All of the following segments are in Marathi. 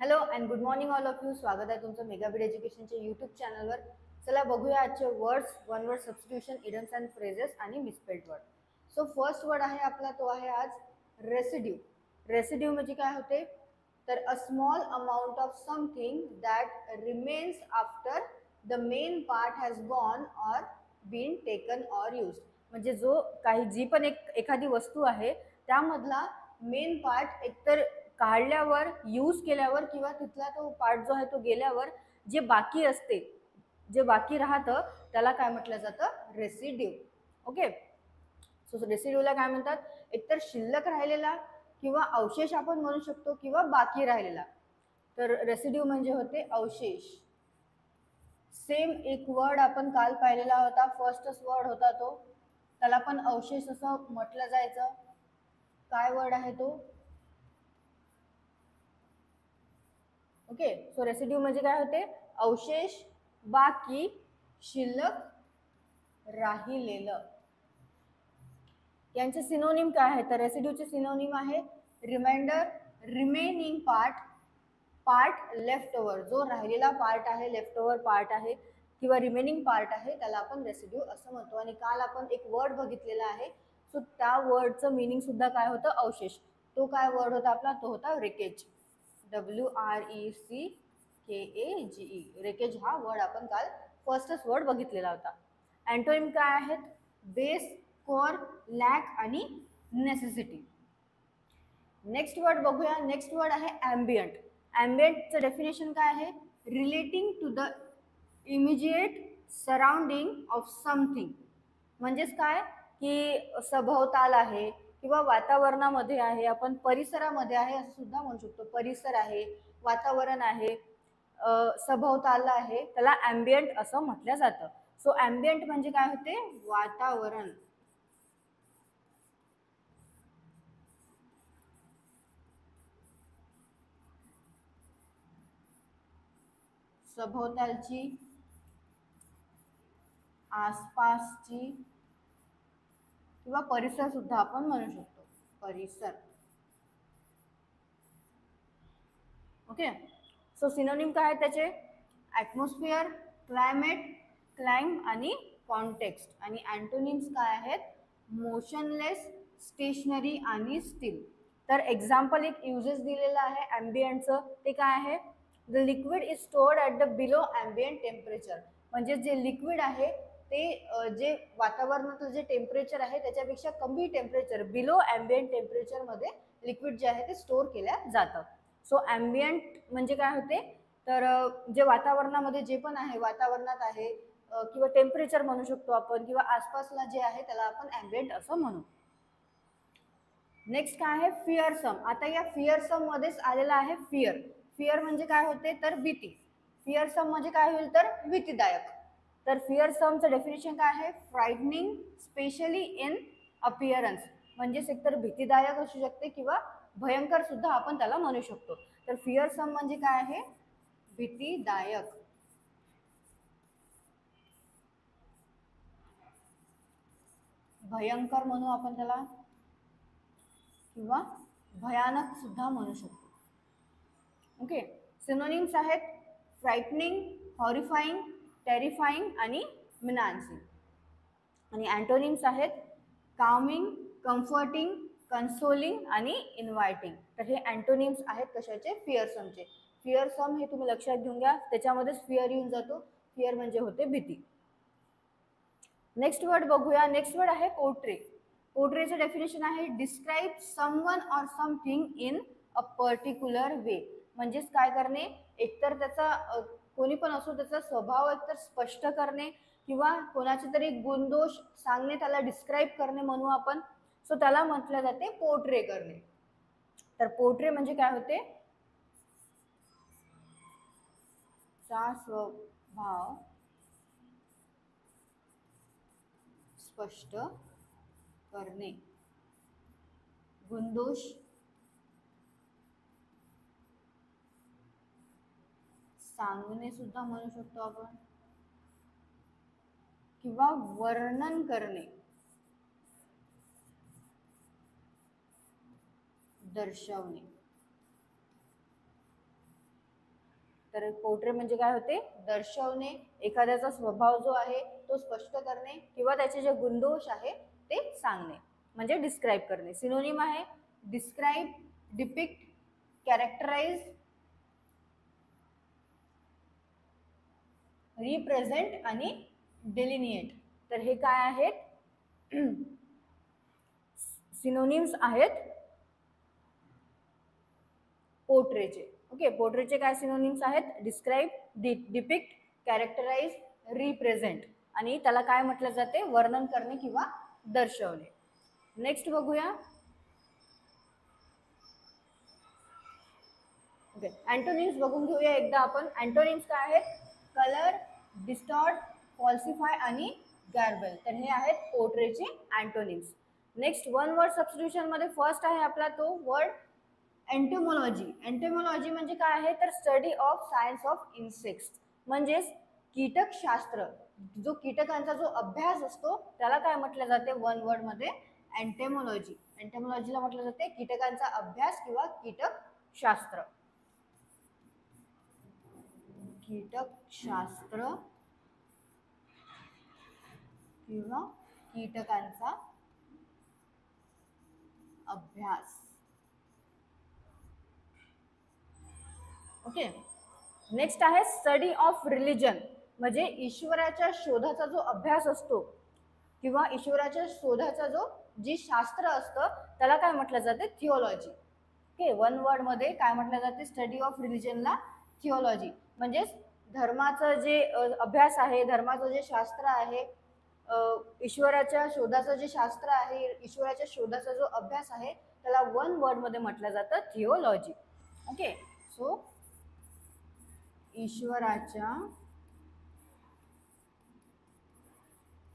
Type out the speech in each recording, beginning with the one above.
Hello and good morning all of you. स्वागत आहे तुमचं मेगाबीड एज्युकेशनच्या यूट्यूब चॅनलवर. चला बघूया आजचे words, one word substitution, idioms and phrases आणि misspelled word. So first word आहे आपला, तो आहे आज रेसिड्यू. रेसिड्यू म्हणजे काय होते, तर a small amount of something that remains after the main part has gone or been taken or use. म्हणजे जो काही जी पण एखादी वस्तू आहे त्यामधला मेन पार्ट एकतर काढल्यावर, यूज केल्यावर किंवा तिथला तो पार्ट जो आहे तो गेल्यावर जे बाकी असते, जे बाकी राहतं त्याला काय म्हटलं जातं, रेसिड्यू. ओके. सो रेसिड्यूला काय म्हणतात, एकतर शिल्लक राहिलेला किंवा अवशेष आपण म्हणू शकतो किंवा बाकी राहिलेला. तर रेसिड्यू म्हणजे होते अवशेष. सेम एक वर्ड आपण काल पाहिलेला होता, फर्स्टच वर्ड होता तो, त्याला पण अवशेष असं म्हटलं जायचं. काय वर्ड आहे तो? ओके. सो रेसिड्यू म्हणजे काय होते, अवशेष, बाकी, शिल्लक, राहिलेलं. यांचे सिनोनिम काय आहे, तर रेसिड्यूचे सिनोनिम आहे reminder, remaining part, part left over. जो राहिलेला पार्ट आहे, लेफ्ट ओव्हर पार्ट आहे किंवा रिमेनिंग पार्ट आहे त्याला आपण रेसिड्यू असं म्हणतो. आणि काल आपण एक वर्ड बघितलेला आहे, सो त्या वर्डचं मिनिंग सुद्धा काय होतं, अवशेष. तो काय वर्ड होता आपला, तो होता रेकेज. WRECKAGE. रेकेज हा वर्ड आपण काल फर्स्टच वर्ड बघितलेला होता. अँटोनिम काय आहेत, बेस, कोर, लॅक आणि नेसेसिटी. नेक्स्ट वर्ड बघूया. नेक्स्ट वर्ड आहे ॲम्बियंट. ॲम्बियंटचं डेफिनेशन काय आहे, relating to the immediate surrounding of something. म्हणजेच काय की सभोवताल आहे किंवा वातावरणामध्ये आहे, आपण परिसरामध्ये आहे असं सुद्धा म्हणू शकतो. परिसर आहे, वातावरण आहे, सभोवताल आहे, त्याला ॲम्बियंट असं म्हटलं जातं. सो ॲम्बियंट म्हणजे काय होते, वातावरण. सभोवतालची, आसपासची किंवा परिसर सुद्धा आपण म्हणू शकतो, परिसर. ओके. सो सिनोनिम काय आहे त्याचे, ॲटमॉस्फिअर, क्लायमेट, क्लाइम आणि कॉन्टेक्स्ट. आणि अँटोनिम्स काय आहेत, मोशनलेस, स्टेशनरी आणि स्टिल. तर एक्झाम्पल एक युजेस दिलेलं आहे ॲम्बियंटचं, ते काय आहे, the liquid is stored at the below ambient temperature. म्हणजे जे लिक्विड आहे ते जे वातावरणाचं जे टेम्परेचर आहे त्याच्यापेक्षा कमी टेम्परेचर, बिलो ॲम्बियंट टेम्परेचरमध्ये लिक्विड जे आहे ते स्टोअर केल्या जातं. सो ॲम्बियंट म्हणजे काय होते, तर जे वातावरणामध्ये जे पण आहे, वातावरणात आहे किंवा टेम्परेचर म्हणू शकतो आपण, किंवा आसपासला जे आहे त्याला आपण ॲम्बियंट असं म्हणू. नेक्स्ट काय आहे, फिअरसम. आता या फिअरसम मध्येच आलेला आहे फिअर. फिअर म्हणजे काय होते, तर भीती. फिअरसम म्हणजे काय होईल, तर भीतीदायक. तर फिअरसमचं डेफिनेशन काय आहे, फ्राइटनिंग स्पेशली इन अपिअरन्स. म्हणजेच एकतर भीतीदायक असू शकते किंवा भयंकर सुद्धा आपण त्याला म्हणू शकतो. तर फिअरसम म्हणजे काय आहे, भीतीदायक. भयंकर म्हणू आपण त्याला किंवा भयानक सुद्धा म्हणू शकतो. ओके. सिनोनिम्स आहेत फ्राइटनिंग, हॉरिफाईंग, टेरिफाईंग आणि मिनान्सिंग. आणि अँटोनिम्स आहेत कामिंग, कम्फर्टिंग, कन्सोलिंग आणि इन्व्हायटिंग. तर हे अँटोनिम्स आहेत कशाचे, फिअरसमचे. फिअरसम हे तुम्ही लक्षात घेऊन घ्या, त्याच्यामध्येच फिअर येऊन जातो. फिअर म्हणजे होते भीती. नेक्स्ट वर्ड बघूया. नेक्स्ट वर्ड आहे पोर्ट्रे. पोर्ट्रेचं डेफिनेशन आहे describe someone or something in a particular way. म्हणजेच काय करणे, एकतर त्याचा कोणी पण असो त्याचा स्वभाव एकतर स्पष्ट करणे किंवा कोणाचे तरी गुणदोष सांगणे, त्याला डिस्क्राईब करणे म्हणू आपण. सो त्याला म्हटलं जाते पोर्ट्रे करणे. तर पोर्ट्रे म्हणजे काय होते, चा स्वभाव स्पष्ट करणे, गुणदोष सांगणे सुद्धा म्हणू शकतो आपण, किंवा वर्णन करणे, दर्शवणे. तर पोर्ट्रे म्हणजे काय होते, दर्शवणे, एखाद्याचा स्वभाव जो आहे तो स्पष्ट करणे किंवा त्याचे जे गुणदोष आहे ते सांगणे म्हणजे डिस्क्राईब करणे. सिनोनिम आहे डिस्क्राईब, डिपिक्ट, कॅरेक्टराइज, रिप्रेझेंट आणि डेलिनिएट. तर हे काय आहेत, सिनोनिम्स आहेत पोर्ट्रेचे. ओके, पोर्ट्रेचे काय सिनोनिम्स आहेत, डिस्क्राईब, डिपिक्ट, कॅरेक्टराइज, रिप्रेझेंट आणि त्याला काय म्हटलं जाते, वर्णन करणे किंवा दर्शवणे. नेक्स्ट बघूया. ओके, अँटोनिम्स बघून घेऊया एकदा आपण. अँटोनिम्स काय आहेत, कलर, डिस्टॉर्ट, फॉल्सिफाय आणि गार्बल. तर हे आहेत पोर्ट्रेचे antonyms. Next one word substitution मध्ये फर्स्ट आहे आपला तो वर्ड एंटोमॉलॉजी. एंटोमॉलॉजी म्हणजे काय आहे, तर study of science of insects, म्हणजेच कीटकशास्त्र. जो कीटकांचा जो अभ्यास असतो त्याला काय म्हटलं जाते वन वर्ड मध्ये, एंटोमॉलॉजी. एंटोमॉलॉजीला म्हटलं जाते कीटकांचा अभ्यास किंवा कीटकशास्त्र. कीटकशास्त्र किंवा कीटकांचा अभ्यास. ओके, नेक्स्ट आहे स्टडी ऑफ रिलिजन, म्हणजे ईश्वराच्या शोधाचा जो अभ्यास असतो किंवा ईश्वराच्या शोधाचा जो जी शास्त्र असतं त्याला काय म्हटलं जाते, थिओलॉजी. ओके, वन वर्ड मध्ये काय म्हटलं जाते, स्टडी ऑफ रिलिजनला थिओलॉजी. म्हणजेच धर्माचं जे अभ्यास आहे, धर्माचं जे शास्त्र आहे, ईश्वराच्या शोधाचं जे शास्त्र आहे, ईश्वराच्या शोधाचा जो अभ्यास आहे त्याला वन वर्ड मध्ये म्हटलं जातं थिओलॉजी. ओके, सो ईश्वराच्या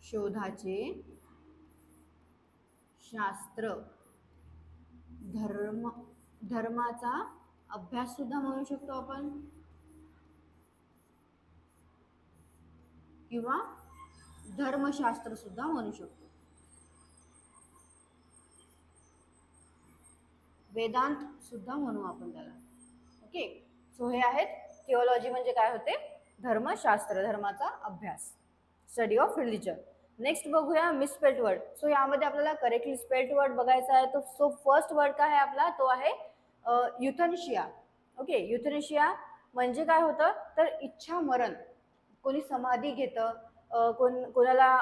शोधाचे शास्त्र, धर्माचा अभ्यास सुद्धा म्हणू शकतो आपण किंवा धर्मशास्त्र सुद्धा म्हणू शकतो. वेदांत सुद्धा म्हणू आपण त्याला. ओके, सो हे आहेत थिओलॉजी म्हणजे काय होते, धर्मशास्त्र, धर्माचा अभ्यास, स्टडी ऑफ रिलिजन. नेक्स्ट बघूया मिसस्पेल्ड वर्ड. सो यामध्ये आपल्याला करेक्टली स्पेल्ड वर्ड बघायचा आहे. तो सो फर्स्ट वर्ड काय आहे आपला, तो आहे युथनेशिया. ओके, युथनेशिया म्हणजे काय होतं, तर इच्छा मरण. कोणी समाधी घेतं, कोणाला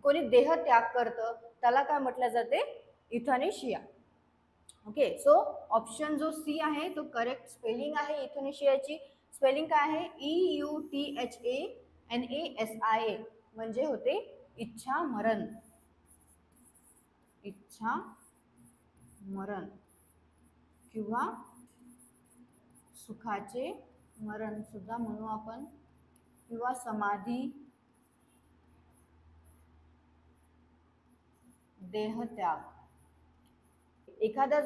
कोणी देह त्याग करतं त्याला काय म्हटलं जाते, युथनेशिया. ओके, सो ऑप्शन जो सी आहे तो करेक्ट स्पेलिंग आहे युथनेशियाची. स्पेलिंग काय आहे, EUTHANASIA, म्हणजे होते इच्छा मरण. इच्छा मरण किंवा सुखाचे मरण सुद्धा म्हणू आपण, किंवा समाधी, देहत्याग. एखादा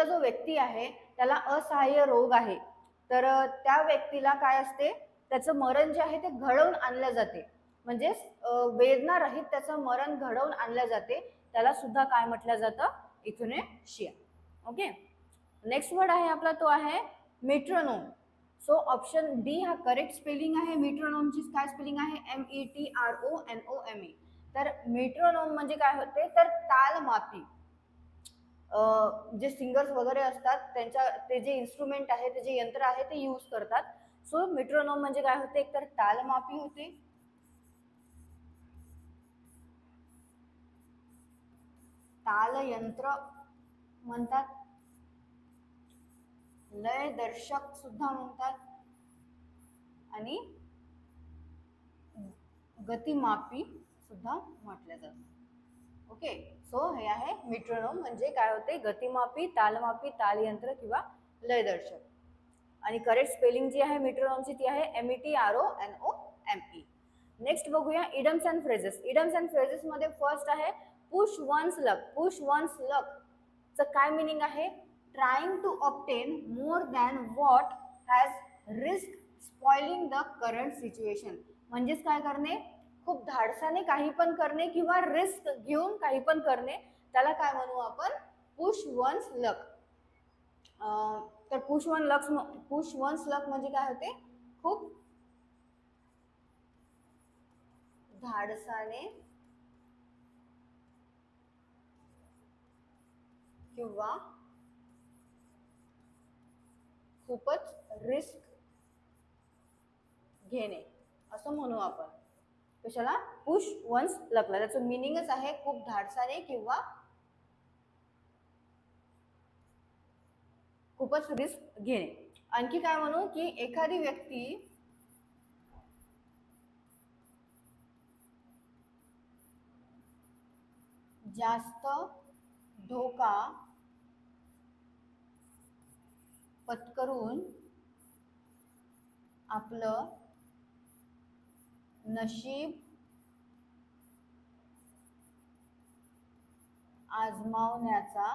जो व्यक्ती आहे त्याला असहाय्य रोग आहे, तर त्या व्यक्तीला काय असते, त्याचं मरण जे आहे ते घडवून आणलं जाते, म्हणजे वेदना रहित त्याचं मरण घडवून आणलं जाते, त्याला सुद्धा काय म्हटलं जातं, युथनेशिया. ओके, नेक्स्ट वर्ड आहे आपला तो आहे मेट्रोनोम. सो ऑप्शन डी हा करेक्ट स्पेलिंग आहे. मेट्रोनोमची काय स्पेलिंग आहे, METRONOME. तर मेट्रोनोम म्हणजे काय होते, तर तालमापी. जे सिंगर्स वगैरे असतात त्यांच्या ते जे इन्स्ट्रुमेंट आहे, ते जे यंत्र आहे ते यूज करतात. सो मेट्रोनोम म्हणजे काय होते, एक तर तालमापी होते, तालयंत्र म्हणतात, लय दर्शक सुद्धा म्हणतात आणि गतिमापी सुद्धा म्हटलं जातं. ओके, सो हे आहे मेट्रोनोम म्हणजे काय होते, गतिमापी, तालमापी, तालयंत्र किंवा लयदर्शक. आणि करेक्ट स्पेलिंग जी आहे मेट्रोनोमची ती आहे METRONOME. नेक्स्ट बघूया idioms and phrases. Idioms and phrases मध्ये फर्स्ट आहे push one's luck. Push one's luck चं काय मिनिंग आहे, trying to obtain more than what has risk spoiling the current situation. म्हणजेच काय करणे, खूप धाडसाने काही पण करणे किंवा रिस्क घेऊन काही पण करणे, त्याला काय म्हणू आपण, पुश वन्स लक. तर पुश वन्स लक म्हणजे काय होते, खूप धाडसाने किंवा खूपच रिस्क घेणे असं म्हणू आपण. कशाला? पुश वन्स लकला. त्याचं मिनिंगच आहे खूप धाडसाने किंवा खूपच रिस्क घेणे. आणखी काय म्हणू की एखादी व्यक्ती जास्त धोका पत्करून आपलं नशीब आजमावण्याचा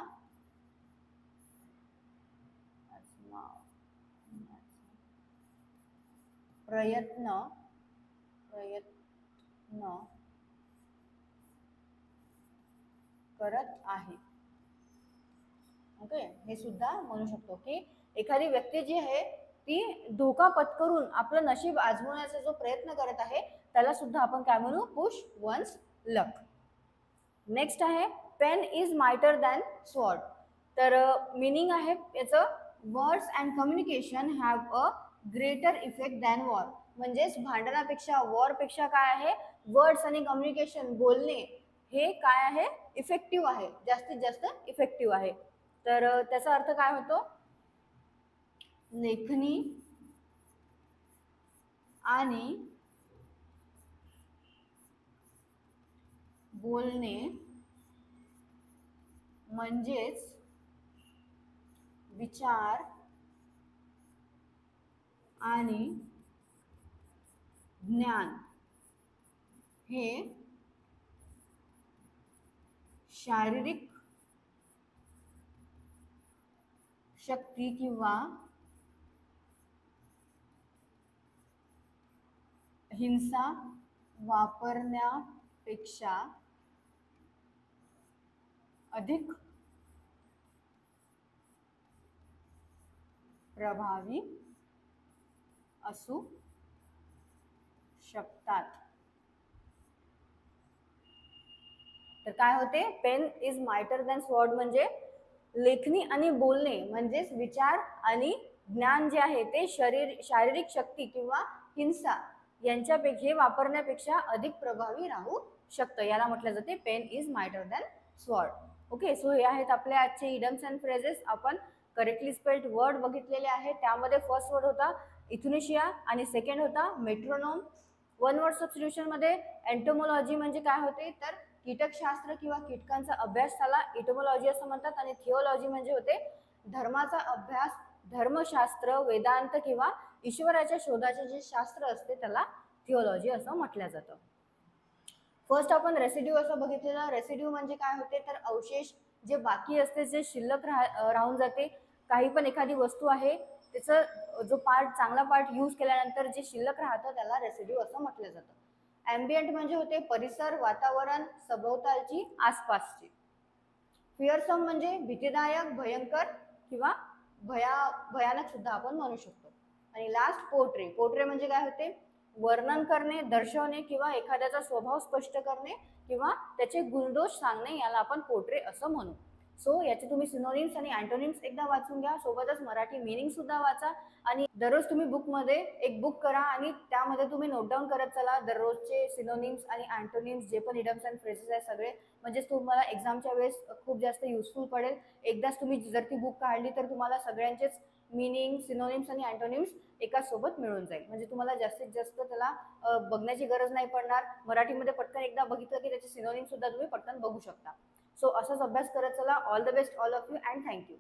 प्रयत्न करत आहे. ओके, हे सुद्धा म्हणू शकतो की एखादी व्यक्ती जी आहे ती धोका पत्करून आपलं नशीब आजमावण्याचा जो प्रयत्न करत आहे त्याला सुद्धा आपण काय म्हणू? Push one's luck. नेक्स्ट आहे pen is mightier than sword. तर मिनिंग आहे याचं words and communication have a greater effect than war. म्हणजेच भांडणापेक्षा वॉरपेक्षा काय आहे वर्ड्स आणि कम्युनिकेशन बोलणे हे काय आहे इफेक्टिव्ह आहे, जास्तीत जास्त इफेक्टिव्ह आहे. तर त्याचा अर्थ काय होतो? लेखणी आणि बोलणे म्हणजेच विचार आणि ज्ञान हे शारीरिक शक्ती किंवा हिंसा वापरण्यापेक्षा अधिक प्रभावी असू शकतात. तर काय होते? Pen is mightier than sword म्हणजे लेखणी आणि बोलणे म्हणजेच विचार आणि ज्ञान जे आहे ते शारीरिक शक्ती किंवा हिंसा यांच्यापेक्षा वापरण्यापेक्षा अधिक प्रभावी राहू शकतं. याला म्हटलं जाते pen is mightier than sword. Okay, so हे आहेत आपले आजचे इडम्स अँड फ्रेजेस. आपण करेक्टली स्पेल्ड वर्ड बघितलेले आहेत. त्यामध्ये फर्स्ट वर्ड होता इथुनेशिया आणि सेकंड होता मेट्रोनोम. वन वर्ड सबस्टिट्यूशन मध्ये एंटोमोलॉजी म्हणजे काय होते तर कीटकशास्त्र किंवा कीटकांचा अभ्यास त्याला इटोमोलॉजी असं म्हणतात. आणि थिओलॉजी म्हणजे होते धर्माचा अभ्यास, धर्मशास्त्र, वेदांत किंवा ईश्वराच्या शोधाचे जे शास्त्र असते त्याला थिओलॉजी असं म्हटलं जातं. फर्स्ट आपण रेसिड्यू असं बघितलेलं. रेसिड्यू म्हणजे काय होते तर अवशेष जे बाकी असते, जे शिल्लक राहून जाते. काही पण एखादी वस्तू आहे त्याचा जो पार्ट चांगला पार्ट यूज केल्यानंतर जे शिल्लक राहतं त्याला रेसिड्यू असं म्हटलं जातं. ॲम्बियंट म्हणजे होते परिसर, वातावरण, सभोवतालची, आसपासची. फिअरसम म्हणजे भीतीदायक, भयंकर किंवा भयानक सुद्धा आपण म्हणू शकतो. आणि लास्ट पोर्ट्रे. पोर्ट्रे म्हणजे काय होते वर्णन करणे, दर्शवणे किंवा एखाद्याचा स्वभाव स्पष्ट करणे किंवा त्याचे गुणदोष सांगणे याला आपण पोर्ट्रे असं म्हणू. सो याचे तुम्ही सिनोनिम्स आणि अँटोनिम्स एकदा वाचून घ्या, सोबतच मराठी मिनिंग सुद्धा वाचा. आणि दररोज तुम्ही बुकमध्ये एक बुक करा आणि त्यामध्ये तुम्ही नोट डाऊन करत चला दररोजचे सिनोनिम्स आणि अँटोनिम्स जे पण इडम्स अँड फ्रेजेस आहेत सगळे. म्हणजेच तुम्हाला एक्झामच्या वेळेस खूप जास्त युजफुल पडेल. एकदाच तुम्ही जर ती बुक काढली तर तुम्हाला सगळ्यांचेच मीनिंग, सिनोनिम्स आणि अँटोनिम्स एकाच सोबत मिळून जाईल. म्हणजे तुम्हाला जास्तीत जास्त त्याला बघण्याची गरज नाही पडणार. मराठीमध्ये पटकन एकदा बघितलं की त्याचे सिनोनिम्स सुद्धा तुम्ही पटकन बघू शकता. सो असाच अभ्यास करत चला. All the best all of you and thank you.